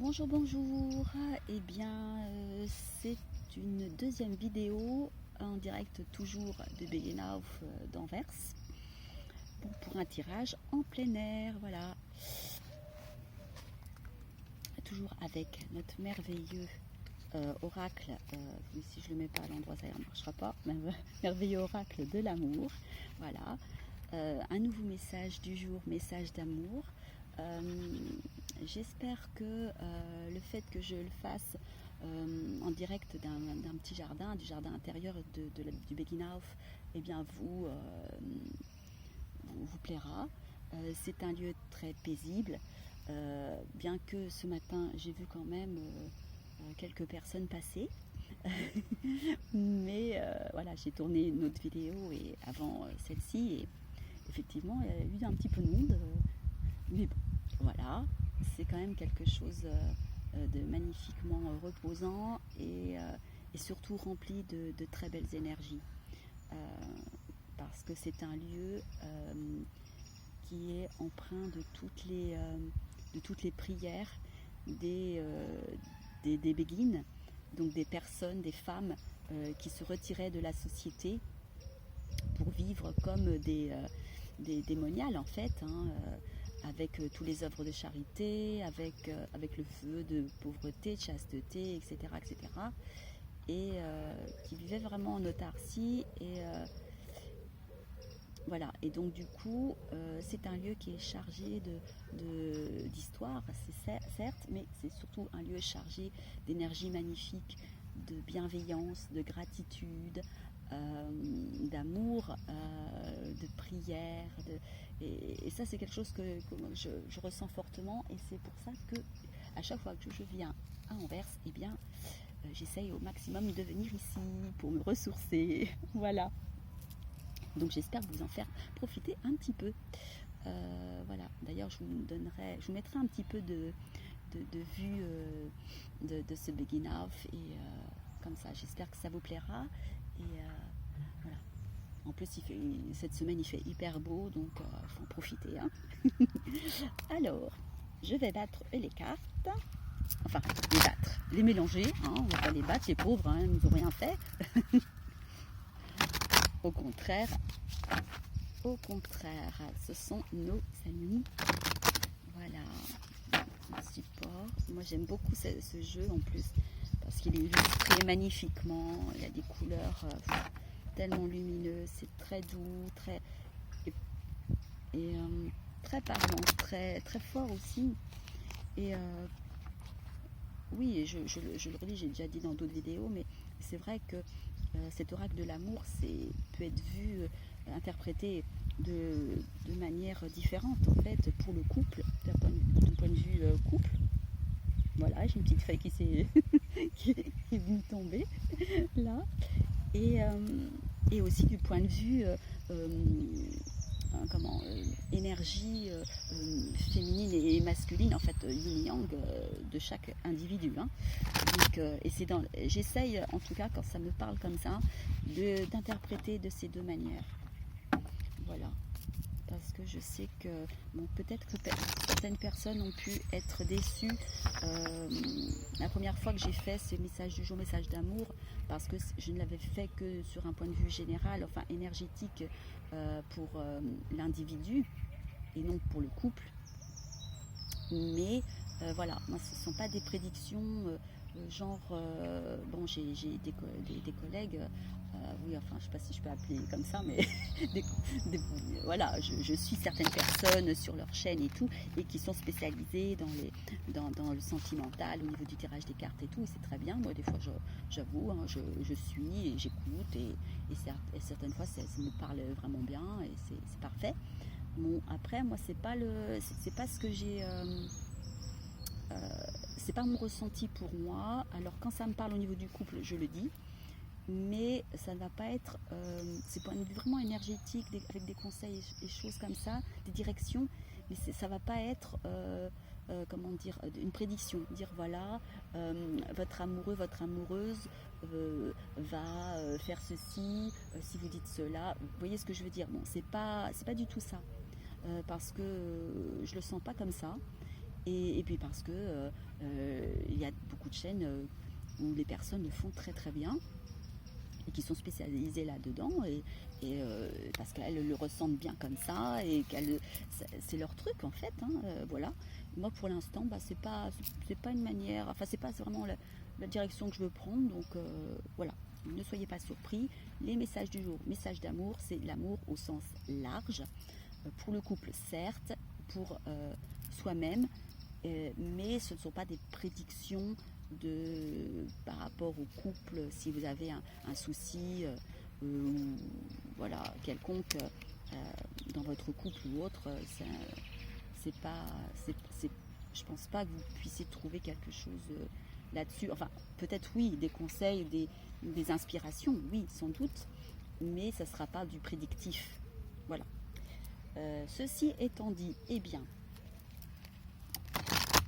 Bonjour, bonjour. Eh bien, c'est une deuxième vidéo en direct toujours de Begenauf d'Anvers. Bon, pour un tirage en plein air, voilà. Toujours avec notre merveilleux oracle. Si je le mets pas à l'endroit, ça ne marchera pas. Merveilleux oracle de l'amour. Voilà. Un nouveau message du jour, message d'amour. J'espère que le fait que je le fasse en direct d'un petit jardin, du jardin intérieur du Beginhaus, eh bien vous plaira. C'est un lieu très paisible, bien que ce matin j'ai vu quand même quelques personnes passer. Mais voilà, j'ai tourné une autre vidéo et avant celle-ci et effectivement il y a eu un petit peu de monde. Mais bon, voilà, c'est quand même quelque chose de magnifiquement reposant et surtout rempli de très belles énergies. Euh, Parce que c'est un lieu qui est empreint de toutes les prières des béguines, donc des personnes, des femmes qui se retiraient de la société pour vivre comme des moniales en fait, avec tous les œuvres de charité, avec le feu de pauvreté, de chasteté, etc. etc. Et qui vivaient vraiment en autarcie. Et voilà. Et donc du coup, c'est un lieu qui est chargé d'histoire, c'est certes, mais c'est surtout un lieu chargé d'énergie magnifique, de bienveillance, de gratitude, d'amour, de prière. Et ça, c'est quelque chose que je ressens fortement. Et c'est pour ça que à chaque fois que je viens à Anvers, eh bien, j'essaye au maximum de venir ici pour me ressourcer. Voilà. Donc j'espère vous en faire profiter un petit peu. Voilà. D'ailleurs, je vous mettrai un petit peu de vue de ce Beginhaus et comme ça, j'espère que ça vous plaira. Et voilà. En plus, cette semaine, il fait hyper beau, donc il faut en profiter. Hein. Alors, je vais battre les cartes. Enfin, les battre, les mélanger. Hein. On ne va pas les battre, les pauvres, hein, ils nous ont rien fait. Au contraire, ce sont nos amis. Voilà, un support. Moi, j'aime beaucoup ce jeu en plus parce qu'il est illustré magnifiquement. Il y a des couleurs tellement lumineuses. C'est très doux, et très parlant, très fort aussi. Et oui, et je le redis, j'ai déjà dit dans d'autres vidéos, mais c'est vrai que cet oracle de l'amour peut être vu, interprété de manière différente en fait pour le couple, d'un point de vue couple. Voilà, j'ai une petite feuille qui est venue tomber là. Et, aussi du point de vue énergie féminine et masculine, en fait, yin-yang de chaque individu. Hein. Donc, j'essaye, en tout cas, quand ça me parle comme ça, d'interpréter de ces deux manières. Voilà. Parce que je sais que peut-être que certaines personnes ont pu être déçues la première fois que j'ai fait ce message du jour, message d'amour, parce que je ne l'avais fait que sur un point de vue général, enfin énergétique pour l'individu et non pour le couple. Mais voilà, moi ce ne sont pas des prédictions genre, bon j'ai des collègues, oui enfin je ne sais pas si je peux appeler comme ça, mais voilà, je suis certaines personnes sur leur chaîne et tout, et qui sont spécialisées dans le sentimental, au niveau du tirage des cartes et tout, et c'est très bien. Moi des fois j'avoue, hein, je suis et j'écoute, et certaines fois ça me parle vraiment bien, et c'est parfait. Bon, après, moi, c'est pas ce que j'ai, c'est pas mon ressenti pour moi. Alors, quand ça me parle au niveau du couple, je le dis, mais ça ne va pas être, c'est point de vue vraiment énergétique, avec des conseils et choses comme ça, des directions, mais ça va pas être, comment dire, une prédiction. Dire voilà, votre amoureux, votre amoureuse va faire ceci, si vous dites cela. Vous voyez ce que je veux dire? Bon, c'est pas du tout ça. Parce que je le sens pas comme ça. Et puis parce que il y a beaucoup de chaînes où les personnes le font très très bien et qui sont spécialisées là-dedans parce qu'elles le ressentent bien comme ça et c'est leur truc en fait, hein, voilà. Moi pour l'instant c'est pas une manière, enfin c'est pas vraiment la direction que je veux prendre, donc voilà, ne soyez pas surpris. Les messages du jour, message d'amour, c'est l'amour au sens large, pour le couple certes, pour soi-même, mais ce ne sont pas des prédictions par rapport au couple. Si vous avez un souci voilà, quelconque dans votre couple ou autre, je pense pas que vous puissiez trouver quelque chose là-dessus. Enfin, peut-être oui, des conseils, des inspirations, oui, sans doute, mais ça ne sera pas du prédictif. Voilà. Ceci étant dit, eh bien,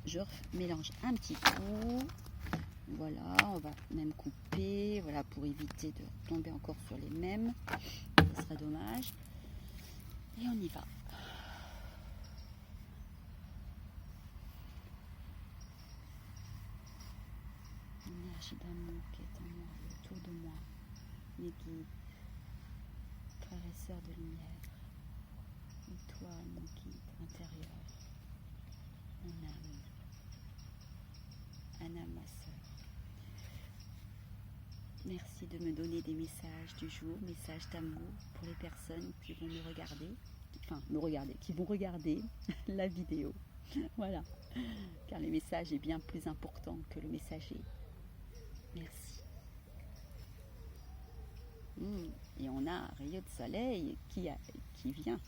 je mélange un petit coup. Voilà, on va même couper, voilà, pour éviter de tomber encore sur les mêmes. Ce serait dommage. Et on y va. L'énergie d'amour qui est en moi, autour de moi, mes guides, frères et sœurs de lumière, et toi, mon guide intérieur, mon âme, Anna, ma sœur. Merci de me donner des messages du jour, messages d'amour pour les personnes qui vont qui vont regarder la vidéo. Voilà, car le message est bien plus important que le messager. Merci. Et on a un rayon de soleil qui vient.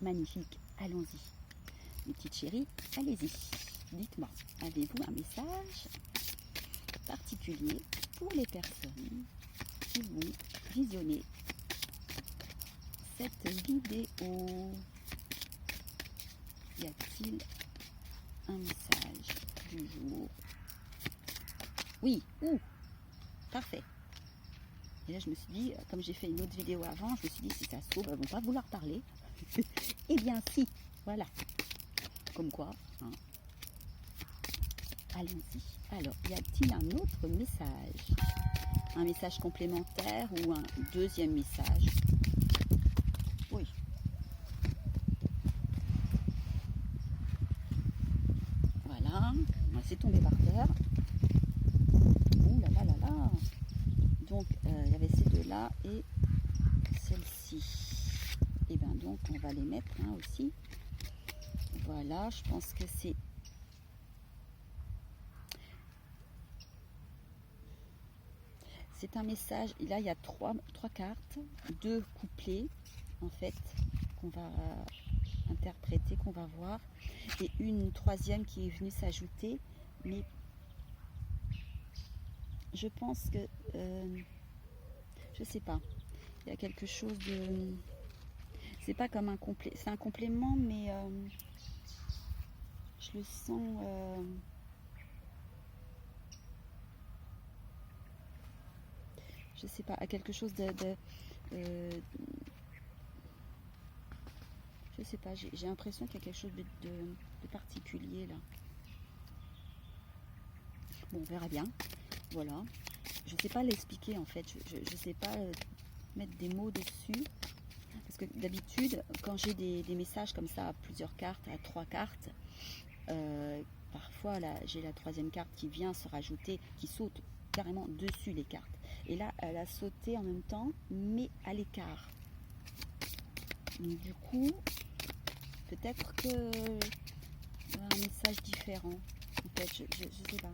Magnifique, allons-y. Mes petites chéries, allez-y. Dites-moi, avez-vous un message particulier pour les personnes qui vont visionner cette vidéo? Y a-t-il un message du jour? Oui, parfait. Et là je me suis dit, comme j'ai fait une autre vidéo avant, je me suis dit si ça se trouve, elles vont pas vouloir parler. Eh bien si, voilà. Comme quoi, hein. Allons-y. Alors, y a-t-il un autre message? Un message complémentaire ou un deuxième message? Oui. Voilà. On va laisser tomber par terre. Ouh là là là là. Donc, il y avait ces deux-là et celle-ci. Et bien donc, on va les mettre aussi. Voilà, je pense que c'est... C'est un message, là il y a trois cartes, deux couplets en fait, qu'on va interpréter, qu'on va voir, et une troisième qui est venue s'ajouter, mais je pense que, je sais pas, il y a quelque chose de... C'est pas comme un complément, c'est un complément, mais je le sens... je sais pas, à quelque chose de je sais pas, j'ai l'impression qu'il y a quelque chose de particulier là. Bon, on verra bien. Voilà. Je sais pas l'expliquer en fait, je sais pas mettre des mots dessus. Parce que d'habitude, quand j'ai des messages comme ça à plusieurs cartes, à 3 cartes, parfois là, j'ai la troisième carte qui vient se rajouter, qui saute carrément dessus les cartes. Et là, elle a sauté en même temps, mais à l'écart. Du coup, peut-être que y a un message différent. En fait, je sais pas.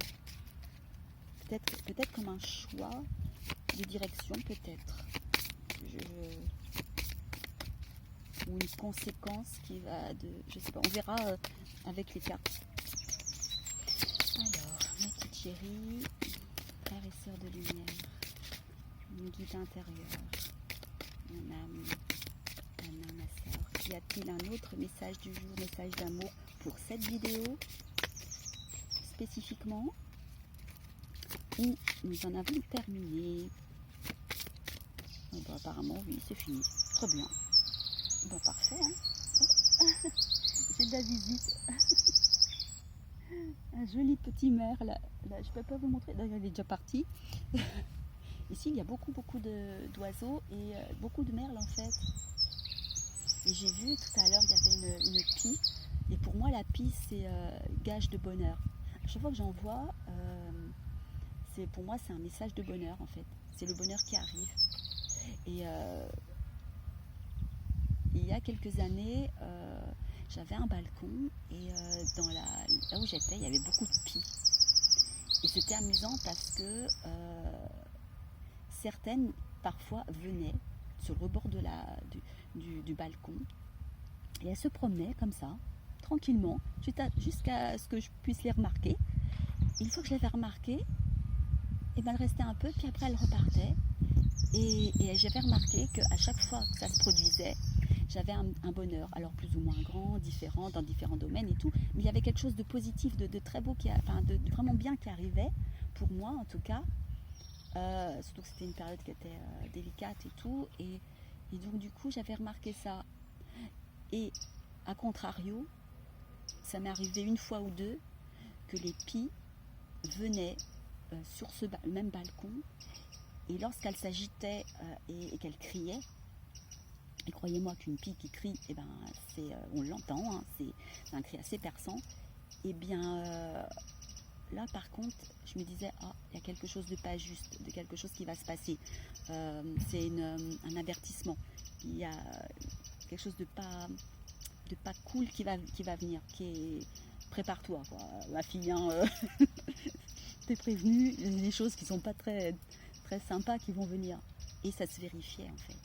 Peut-être comme un choix de direction, peut-être. Ou une conséquence qui va de... Je sais pas, on verra avec les cartes. Alors, mes petites chéries, frères et sœurs de lumière, mon guide intérieur, mon âme, Anna, ma sœur. Y a-t-il un autre message du jour, message d'amour pour cette vidéo spécifiquement? Ou nous en avons terminé? Bon, apparemment, oui, c'est fini. Très bien. Bon, parfait, hein. Oh. J'ai de la visite. Un joli petit merle. Là, je ne peux pas vous montrer, d'ailleurs il est déjà parti. Ici il y a beaucoup d'oiseaux et beaucoup de merles en fait. Et j'ai vu tout à l'heure il y avait une pie. Et pour moi la pie c'est gage de bonheur. À chaque fois que j'en vois, pour moi c'est un message de bonheur en fait. C'est le bonheur qui arrive. Et il y a quelques années, j'avais un balcon et là où j'étais, il y avait beaucoup de pies. Et c'était amusant parce que certaines, parfois, venaient sur le rebord du balcon et elles se promenaient comme ça, tranquillement, jusqu'à ce que je puisse les remarquer. Et une fois que je l'avais remarqué, et ben, elles restaient un peu, puis après elles repartaient. Et j'avais remarqué qu'à chaque fois que ça se produisait, j'avais un bonheur, alors plus ou moins grand, différent, dans différents domaines et tout, mais il y avait quelque chose de positif, de très beau, de vraiment bien qui arrivait, pour moi en tout cas, surtout que c'était une période qui était délicate et tout, et donc du coup j'avais remarqué ça. Et à contrario, ça m'est arrivé une fois ou deux que les pies venaient sur le même balcon, et lorsqu'elles s'agitaient et qu'elles criaient, et croyez-moi qu'une pie qui crie, eh ben, on l'entend, hein, c'est un cri assez perçant. Et bien là par contre, je me disais, il y a quelque chose de pas juste, de quelque chose qui va se passer. C'est un avertissement. Il y a quelque chose de pas cool qui va venir, qui est prépare-toi, quoi. Ma fille, hein, t'es prévenue, il y a des choses qui sont pas très sympas qui vont venir. Et ça se vérifiait en fait.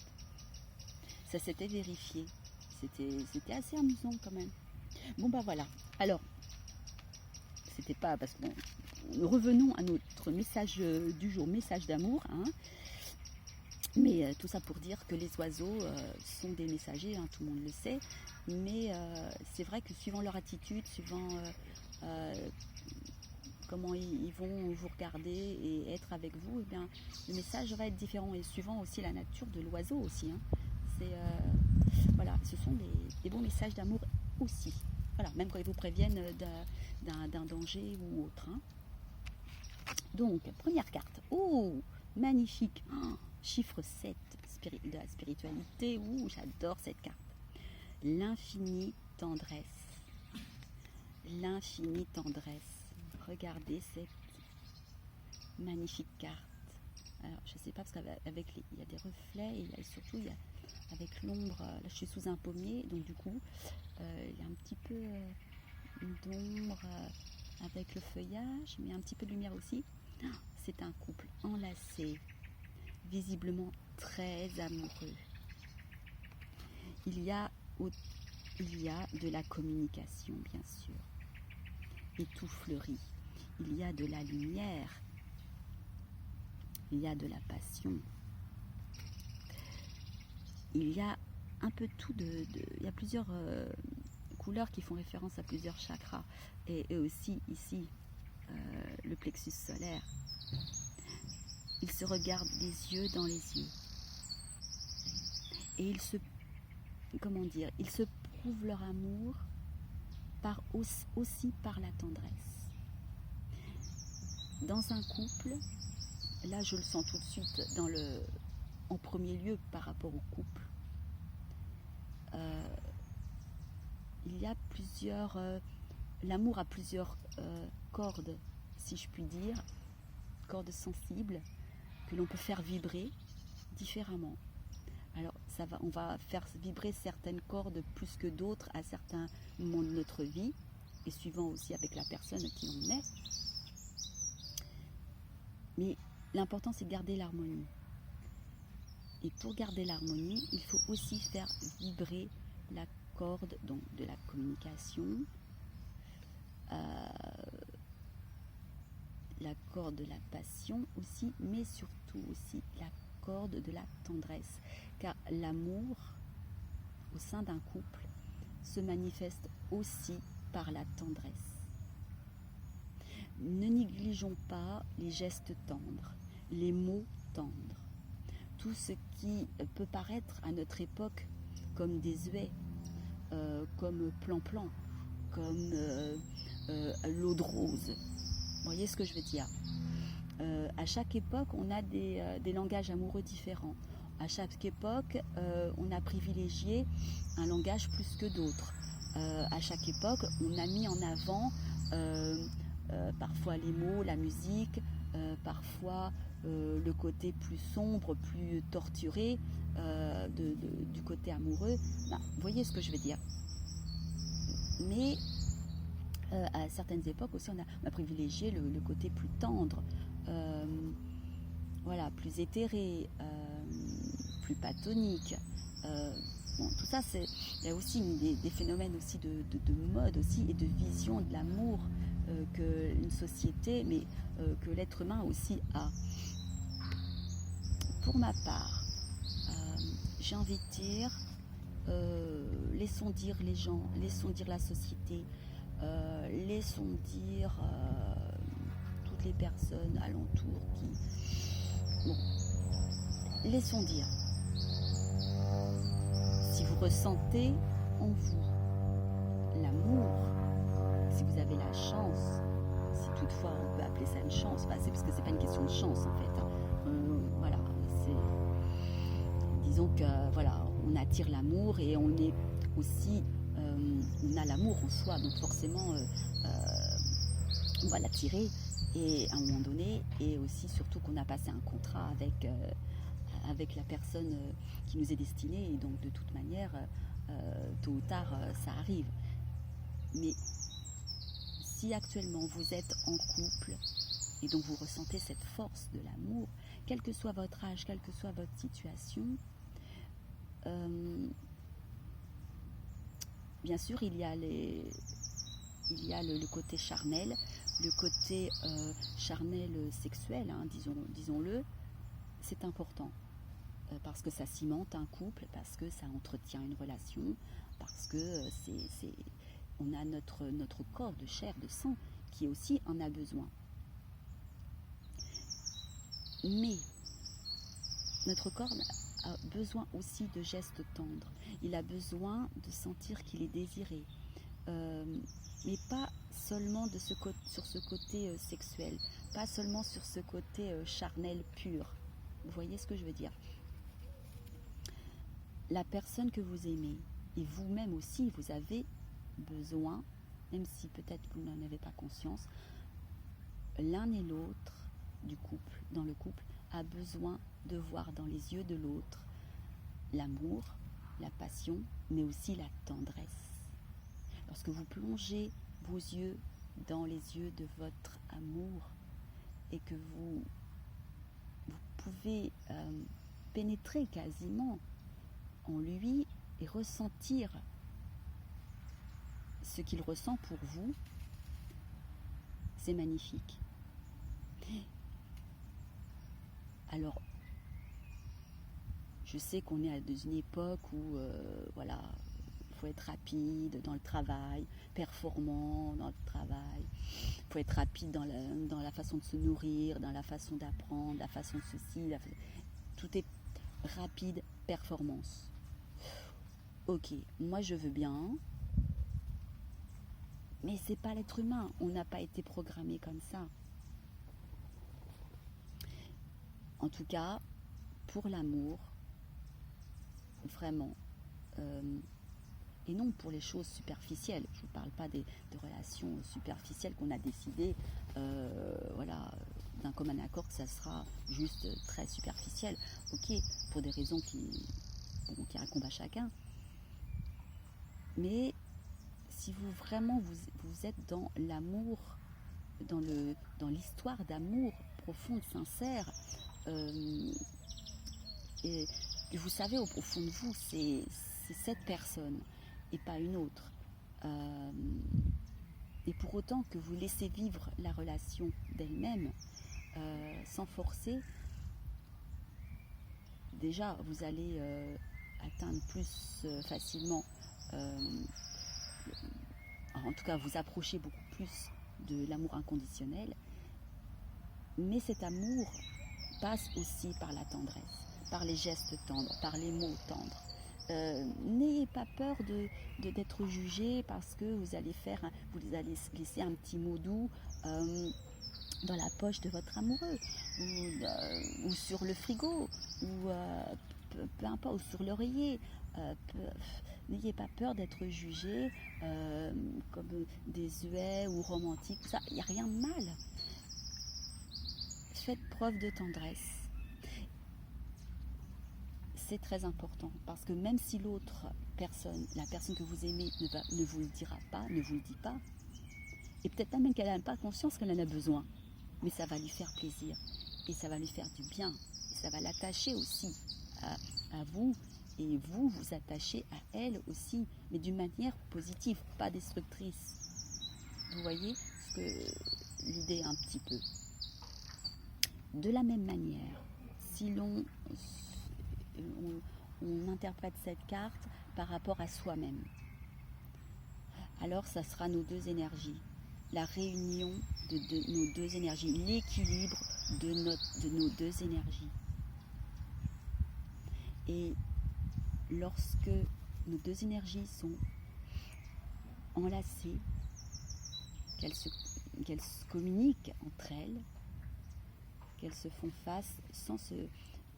Ça s'était vérifié. C'était assez amusant quand même. Bon bah voilà. Alors, c'était pas parce que revenons à notre message du jour, message d'amour. Hein. Mais tout ça pour dire que les oiseaux sont des messagers, hein, tout le monde le sait. Mais c'est vrai que suivant leur attitude, suivant comment ils vont vous regarder et être avec vous, eh bien, le message va être différent. Et suivant aussi la nature de l'oiseau aussi. Hein. Voilà, ce sont des beaux messages d'amour aussi. Voilà, même quand ils vous préviennent d'un danger ou autre. Hein. Donc, première carte. Oh, magnifique. Chiffre 7 de la spiritualité. J'adore cette carte. L'infinie tendresse. L'infinie tendresse. Regardez cette magnifique carte. Alors, je ne sais pas, parce qu'avec il y a des reflets et surtout, avec l'ombre, là je suis sous un pommier, donc du coup, il y a un petit peu d'ombre avec le feuillage, mais un petit peu de lumière aussi. C'est un couple enlacé, visiblement très amoureux. Il y a de la communication, bien sûr, et tout fleurit. Il y a de la lumière, il y a de la passion. Il y a un peu tout il y a plusieurs couleurs qui font référence à plusieurs chakras. Et aussi ici, le plexus solaire. Ils se regardent les yeux dans les yeux. Et ils se prouvent leur amour aussi par la tendresse. Dans un couple, là je le sens tout de suite en premier lieu par rapport au couple. Il y a l'amour a plusieurs cordes, si je puis dire, cordes sensibles que l'on peut faire vibrer différemment. Alors on va faire vibrer certaines cordes plus que d'autres à certains moments de notre vie, et suivant aussi avec la personne qui l'on est. Mais l'important c'est de garder l'harmonie. Et pour garder l'harmonie, il faut aussi faire vibrer la corde donc, de la communication, la corde de la passion aussi, mais surtout aussi la corde de la tendresse. Car l'amour au sein d'un couple se manifeste aussi par la tendresse. Ne négligeons pas les gestes tendres, les mots tendres. Tout ce qui peut paraître à notre époque comme désuet, comme plan-plan, comme l'eau de rose. Vous voyez ce que je veux dire? À chaque époque, on a des langages amoureux différents. À chaque époque, on a privilégié un langage plus que d'autres. À chaque époque, on a mis en avant parfois les mots, la musique, parfois le côté plus sombre, plus torturé du côté amoureux. Ben, vous voyez ce que je veux dire? Mais à certaines époques aussi, on a privilégié le côté plus tendre, voilà, plus éthéré, plus platonique. Bon, tout ça, il y a aussi des phénomènes aussi de mode aussi et de vision de l'amour qu'une société, mais que l'être humain aussi a. Pour ma part, j'ai envie de dire, laissons dire les gens, laissons dire la société, laissons dire toutes les personnes alentour qui... Bon, laissons dire. Si vous ressentez en vous l'amour, si vous avez la chance, si toutefois on peut appeler ça une chance, bah c'est parce que c'est pas une question de chance en fait. Hein. Voilà, disons que voilà, on attire l'amour et on est aussi, on a l'amour en soi, donc forcément on va l'attirer et à un moment donné, et aussi surtout qu'on a passé un contrat avec la personne qui nous est destinée, et donc de toute manière, tôt ou tard, ça arrive. Mais si actuellement vous êtes en couple, et donc vous ressentez cette force de l'amour, quel que soit votre âge, quelle que soit votre situation, bien sûr il y a le côté charnel, le côté charnel sexuel, hein, disons-le, c'est important. Parce que ça cimente un couple, parce que ça entretient une relation, parce que on a notre corps de chair, de sang, qui aussi en a besoin. Mais notre corps a besoin aussi de gestes tendres. Il a besoin de sentir qu'il est désiré. Mais pas seulement sur ce côté sexuel, pas seulement sur ce côté charnel pur. Vous voyez ce que je veux dire? La personne que vous aimez, et vous-même aussi, vous avez besoin, même si peut-être vous n'en avez pas conscience, l'un et l'autre du couple, dans le couple, a besoin de voir dans les yeux de l'autre l'amour, la passion, mais aussi la tendresse. Lorsque vous plongez vos yeux dans les yeux de votre amour et que vous pouvez pénétrer quasiment en lui et ressentir ce qu'il ressent pour vous, c'est magnifique. Alors, je sais qu'on est dans une époque où, voilà, il faut être rapide dans le travail, performant dans le travail, il faut être rapide dans la façon de se nourrir, dans la façon d'apprendre, la façon de ceci, tout est rapide, performance. Ok, moi je veux bien, mais c'est pas l'être humain, on n'a pas été programmé comme ça. En tout cas, pour l'amour, vraiment, et non pour les choses superficielles. Je ne vous parle pas de relations superficielles qu'on a décidé, voilà, d'un commun accord que ça sera juste très superficiel. Ok, pour des raisons qui incombent à chacun. Mais si vous vraiment vous êtes dans l'amour, dans l'histoire d'amour profonde, sincère, et vous savez au fond de vous, c'est cette personne et pas une autre. Et pour autant que vous laissez vivre la relation d'elle-même, sans forcer, déjà vous allez atteindre plus facilement, en tout cas vous approcher beaucoup plus de l'amour inconditionnel. Mais cet amour passe aussi par la tendresse, par les gestes tendres, par les mots tendres. N'ayez pas peur d'être jugé parce que vous allez laisser un petit mot doux dans la poche de votre amoureux ou sur le frigo ou peu importe, ou sur l'oreiller. N'ayez pas peur d'être jugé comme désuet ou romantique. Ça, il n'y a rien de mal. Faites preuve de tendresse. C'est très important parce que même si l'autre personne, la personne que vous aimez ne vous le dira pas, ne vous le dit pas, et peut-être même qu'elle n'a pas conscience qu'elle en a besoin, mais ça va lui faire plaisir et ça va lui faire du bien et ça va l'attacher aussi à vous et vous vous attachez à elle aussi, mais d'une manière positive, pas destructrice. Vous voyez l'idée un petit peu. De la même manière, si on interprète cette carte par rapport à soi-même, alors ça sera nos deux énergies, la réunion de nos deux énergies, l'équilibre de nos deux énergies. Et lorsque nos deux énergies sont enlacées, qu'elles se communiquent entre elles, qu'elles se font face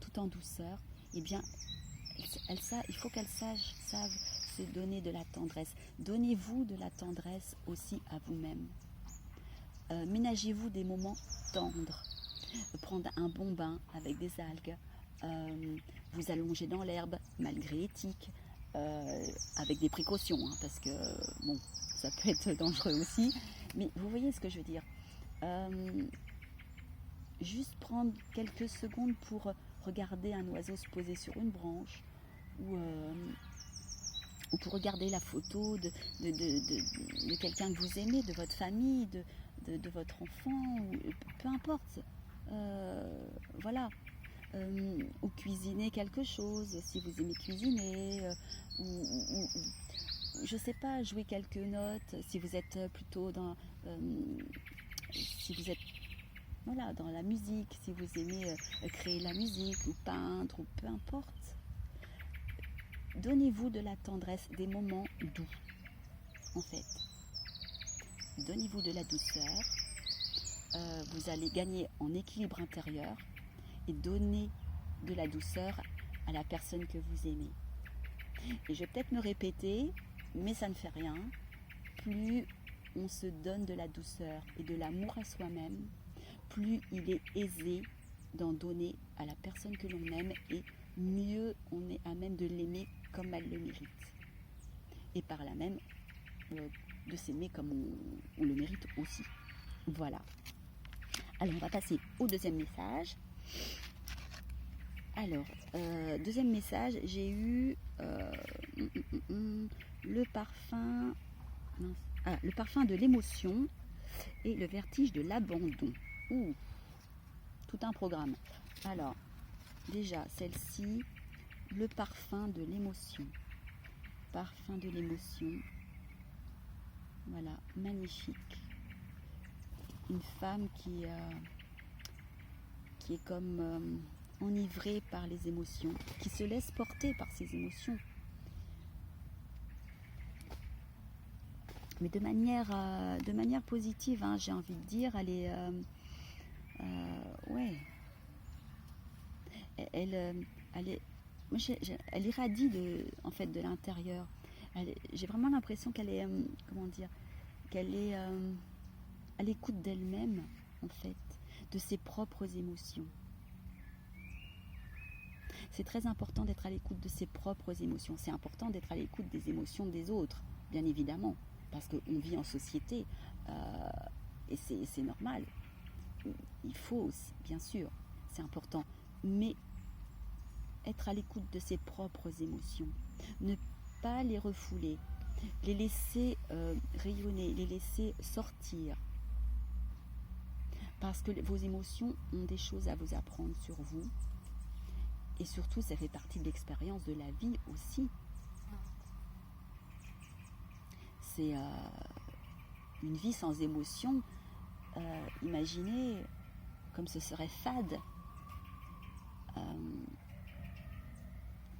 tout en douceur, eh bien, il faut qu'elles savent se donner de la tendresse. Donnez-vous de la tendresse aussi à vous-même. Ménagez-vous des moments tendres. Prendre un bon bain avec des algues, vous allonger dans l'herbe malgré l'éthique, avec des précautions, hein, parce que bon, ça peut être dangereux aussi. Mais vous voyez ce que je veux dire. Juste prendre quelques secondes pour regarder un oiseau se poser sur une branche ou pour regarder la photo de quelqu'un que vous aimez, de votre famille, de votre enfant, ou, peu importe. Voilà. Ou cuisiner quelque chose, si vous aimez cuisiner, ou je sais pas, jouer quelques notes, si vous êtes plutôt si vous êtes dans la musique, si vous aimez créer la musique ou peindre ou peu importe. Donnez-vous de la tendresse, des moments doux, en fait. Donnez-vous de la douceur. Vous allez gagner en équilibre intérieur et donner de la douceur à la personne que vous aimez. Et je vais peut-être me répéter, mais ça ne fait rien. Plus on se donne de la douceur et de l'amour à soi-même, plus il est aisé d'en donner à la personne que l'on aime et mieux on est à même de l'aimer comme elle le mérite. Et par là même, de s'aimer comme on le mérite aussi. Voilà. Alors, on va passer au deuxième message. Alors, deuxième message, j'ai eu le parfum de l'émotion et le vertige de l'abandon. Ouh, tout un programme. Alors, déjà, celle-ci, le parfum de l'émotion. Parfum de l'émotion. Voilà, magnifique. Une femme qui est comme enivrée par les émotions, qui se laisse porter par ses émotions. Mais de manière positive, hein, j'ai envie de dire, elle est... ouais. Elle irradie en fait, de l'intérieur. J'ai vraiment l'impression qu'elle est... comment dire, qu'elle est à l'écoute d'elle-même, en fait, de ses propres émotions. C'est très important d'être à l'écoute de ses propres émotions. C'est important d'être à l'écoute des émotions des autres, bien évidemment, parce qu'on vit en société, et c'est normal. Il faut aussi, bien sûr, c'est important, mais être à l'écoute de ses propres émotions, ne pas les refouler, les laisser rayonner, les laisser sortir, parce que vos émotions ont des choses à vous apprendre sur vous, et surtout ça fait partie de l'expérience de la vie aussi. C'est une vie sans émotion, imaginez comme ce serait fade.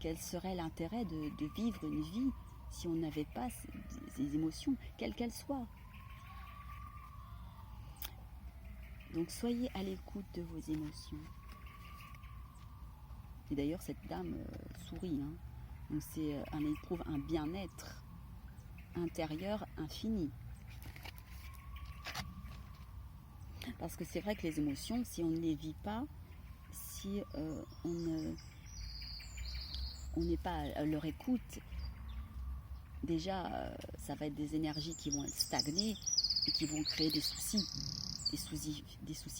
quel serait l'intérêt de vivre une vie si on n'avait pas ces émotions, quelles qu'elles soient. Donc soyez à l'écoute de vos émotions. Et d'ailleurs cette dame sourit, hein. Donc elle éprouve un bien-être intérieur infini. Parce que c'est vrai que les émotions, si on ne les vit pas, si on n'est pas à leur écoute, déjà ça va être des énergies qui vont être stagnées et qui vont créer des soucis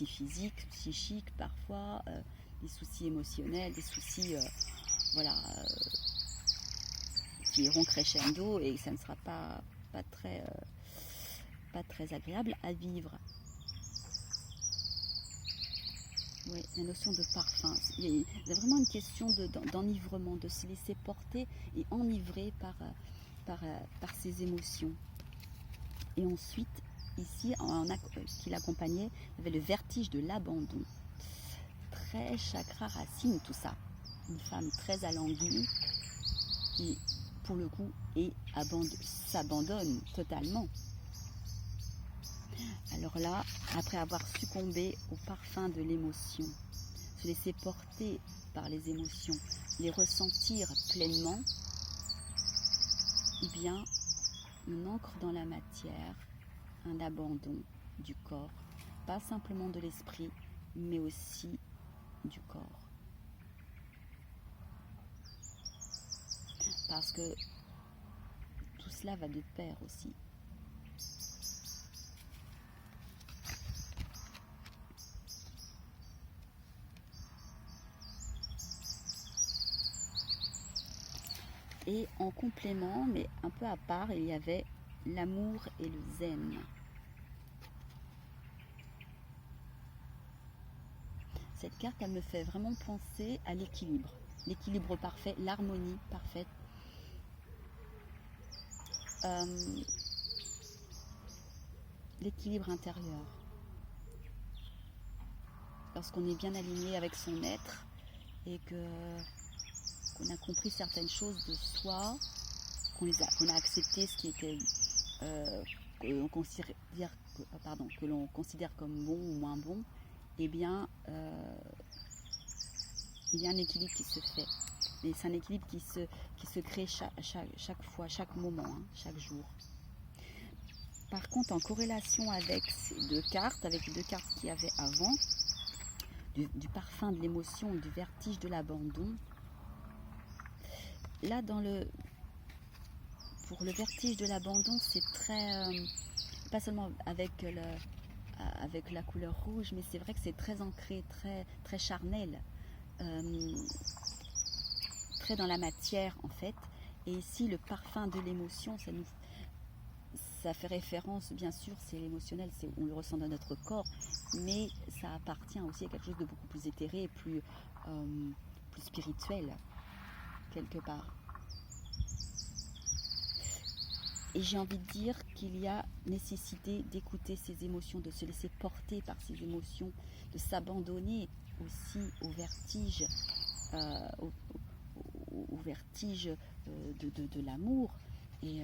physiques, psychiques parfois, des soucis émotionnels, des soucis qui iront crescendo et ça ne sera pas très agréable à vivre. Oui, la notion de parfum, il y a vraiment une question d'enivrement, de se laisser porter et enivrer par ses émotions. Et ensuite, ici, qui l'accompagnait, il y avait le vertige de l'abandon. Très chakra racine, tout ça. Une femme très alanguie qui, pour le coup, s'abandonne totalement. Alors là, après avoir succombé au parfum de l'émotion, se laisser porter par les émotions, les ressentir pleinement, eh bien, on ancre dans la matière un abandon du corps, pas simplement de l'esprit, mais aussi du corps. Parce que tout cela va de pair aussi. Et en complément, mais un peu à part, il y avait l'amour et le zen. Cette carte, elle me fait vraiment penser à l'équilibre. L'équilibre parfait, l'harmonie parfaite. L'équilibre intérieur. Lorsqu'on est bien aligné avec son être et qu'on a compris certaines choses de soi, qu'on a accepté ce qui était que l'on considère comme bon ou moins bon, eh bien il y a un équilibre qui se fait. Et c'est un équilibre qui se crée chaque fois, chaque moment, hein, chaque jour. Par contre, en corrélation avec ces deux cartes, avec les deux cartes qu'il y avait avant, du parfum de l'émotion et du vertige de l'abandon, là, pour le vertige de l'abandon, c'est très... pas seulement avec la couleur rouge, mais c'est vrai que c'est très ancré, très, très charnel, très dans la matière en fait. Et ici, le parfum de l'émotion, ça fait référence, bien sûr, c'est émotionnel, on le ressent dans notre corps, mais ça appartient aussi à quelque chose de beaucoup plus éthéré, plus spirituel, quelque part. Et j'ai envie de dire qu'il y a nécessité d'écouter ses émotions, de se laisser porter par ses émotions, de s'abandonner aussi au vertige, au vertige de l'amour. Et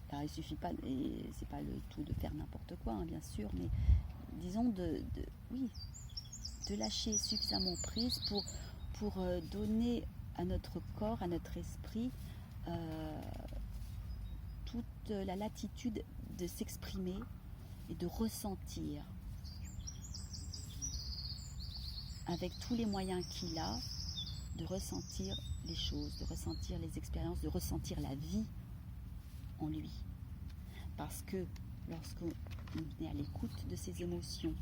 alors il suffit pas, et c'est pas le tout de faire n'importe quoi, hein, bien sûr, mais disons de lâcher suffisamment prise pour donner à notre corps, à notre esprit, toute la latitude de s'exprimer et de ressentir avec tous les moyens qu'il a, de ressentir les choses, de ressentir les expériences, de ressentir la vie en lui. Parce que lorsqu'on est à l'écoute de ses émotions,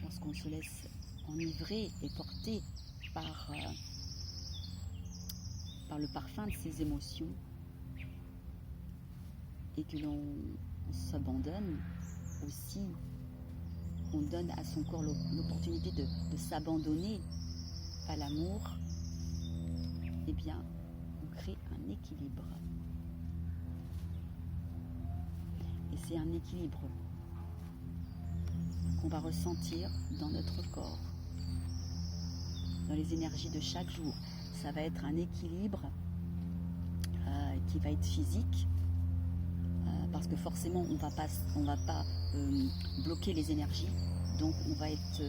lorsqu'on se laisse enivrer et porter par le parfum de ses émotions et que l'on s'abandonne aussi, on donne à son corps l'opportunité de s'abandonner à l'amour, eh bien, on crée un équilibre. Et c'est un équilibre qu'on va ressentir dans notre corps. dans les énergies de chaque jour. Ça va être un équilibre qui va être physique, parce que forcément on va pas bloquer les énergies, donc on va être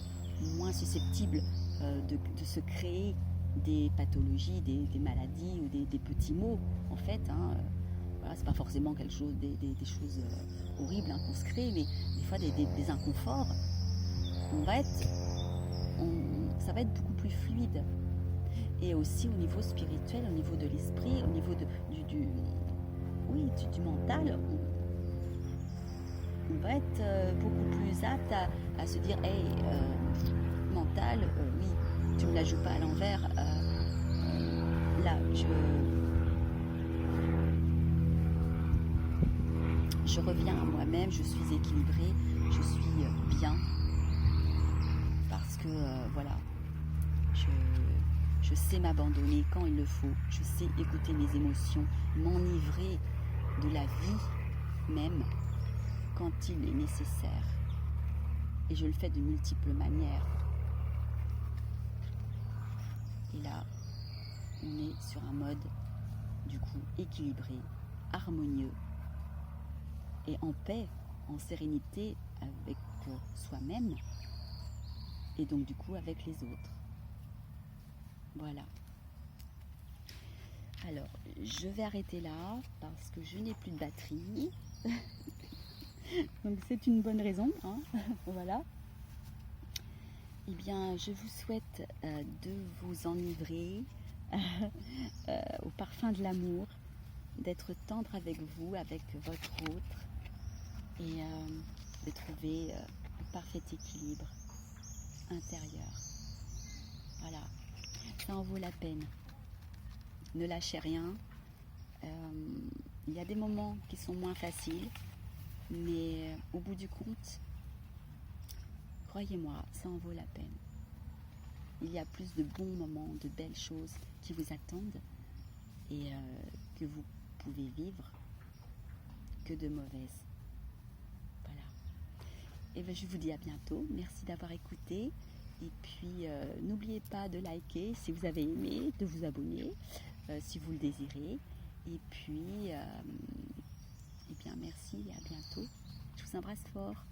moins susceptible de se créer des pathologies, des maladies ou des petits maux en fait. Voilà, c'est pas forcément quelque chose, des choses horribles qu'on se crée, mais des fois des inconforts. Ça va être beaucoup plus fluide. Et aussi au niveau spirituel, au niveau de l'esprit, au niveau du mental, on va être beaucoup plus apte à se dire hey, mental, oui, tu ne la joues pas à l'envers. Là, je reviens à moi-même, je suis équilibrée, je suis bien. Parce que voilà, je sais m'abandonner quand il le faut, je sais écouter mes émotions, m'enivrer de la vie même quand il est nécessaire. Et je le fais de multiples manières. Et là, on est sur un mode du coup équilibré, harmonieux et en paix, en sérénité avec soi-même et donc du coup avec les autres. Voilà. Alors, je vais arrêter là parce que je n'ai plus de batterie. Donc c'est une bonne raison, hein. Voilà. Eh bien, je vous souhaite de vous enivrer au parfum de l'amour, d'être tendre avec vous, avec votre autre, et de trouver le parfait équilibre intérieur. Voilà, ça en vaut la peine. Ne lâchez rien. Il y a des moments qui sont moins faciles, mais au bout du compte, croyez-moi, ça en vaut la peine. Il y a plus de bons moments, de belles choses qui vous attendent et que vous pouvez vivre que de mauvaises. Voilà. Et bien, je vous dis à bientôt. Merci d'avoir écouté. Et puis, n'oubliez pas de liker si vous avez aimé, de vous abonner si vous le désirez. Et puis, eh bien, merci et à bientôt. Je vous embrasse fort.